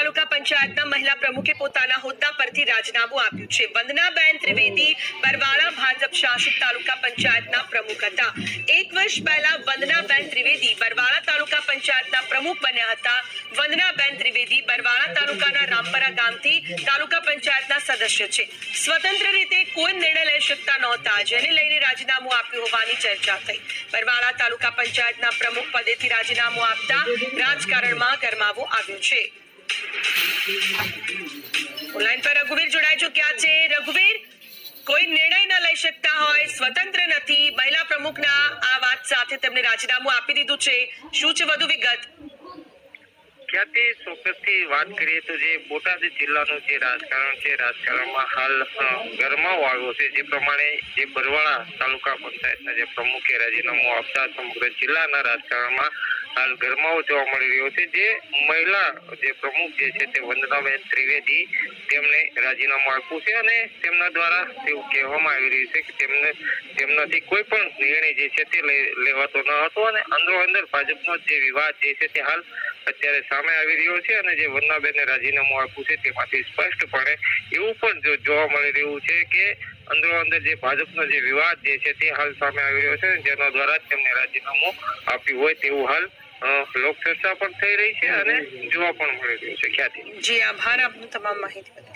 તાલુકા પંચાયતના મહિલા પ્રમુખે પોતાના હોદ્દા પરથી રાજીનામું આપ્યું છે। વંદનાબેન ત્રિવેદી બરવાળા ભાજપ શાસિત તાલુકા પંચાયતના પ્રમુખ હતા। 1 વર્ષ પહેલા વંદનાબેન ત્રિવેદી બરવાળા તાલુકા પંચાયતના પ્રમુખ બન્યા હતા। વંદનાબેન ત્રિવેદી બરવાળા તાલુકાના રામપરા ગામથી તાલુકા પંચાયતના સદસ્ય છે। સ્વતંત્ર રીતે કોઈ નિર્ણય લઈ શકતા નહોતા, જેને લઈને રાજીનામું આપ્યું હોવાની ચર્ચા થઈ। બરવાળા તાલુકા પંચાયતના પ્રમુખ પદેથી રાજીનામું આપતા રાજકારણમાં ગરમાવો આવ્યો છે। ઓનલાઈન પર રઘુવીર જોડાઈ ચુક્યા છે। રઘુવીર, કોઈ નિર્ણય ન લઈ શકતા હોય, સ્વતંત્ર નથી, મહિલા પ્રમુખના આ વાત સાથે તેમને રાજીનામું આપી દીધું છે, શું છે વધુ વિગત? ખ્યાતિ ચોક્કસથી વાત કરીએ તો જે બોટાદ જિલ્લાનું જે રાજકારણ છે, રાજકારણમાં હાલ ગરમાવો આવ્યો છે। જે પ્રમાણે જે બરવાળા તાલુકા પંચાયતના જે પ્રમુખે રાજીનામું આપતા સમગ્ર જિલ્લાના રાજકારણમાં હાલ ગરમાવો જોવા મળી રહ્યો છે। જે મહિલા જે પ્રમુખ જે છે તે વંદનાબેન ત્રિવેદી તેમને રાજીનામું આપ્યું છે અને તેમના દ્વારા એવું કહેવામાં આવી રહ્યું છે કે તેમનાથી કોઈ પણ નિર્ણય જે છે તે લેવાતો ન હતો અને અંદરો-અંદર ભાજપનો જે વિવાદ જે છે તે હાલ અત્યારે સામે આવી રહ્યો છે અને જે વંદનાબેનને રાજીનામું આપ્યું છે તેમાંથી સ્પષ્ટપણે એવું પણ જોવા મળી રહ્યું છે કે અંદરો-અંદર જે ભાજપનો જે વિવાદ જે છે તે હાલ સામે આવી રહ્યો છે, જેના દ્વારા તેમને રાજીનામું આપ્યું હોય તેવું હાલ લોકચર્ચા પણ થઈ રહી છે અને જોવા પણ મળી રહ્યું છે। ખ્યાતિ જી, આભાર આપની તમામ માહિતી બદલ।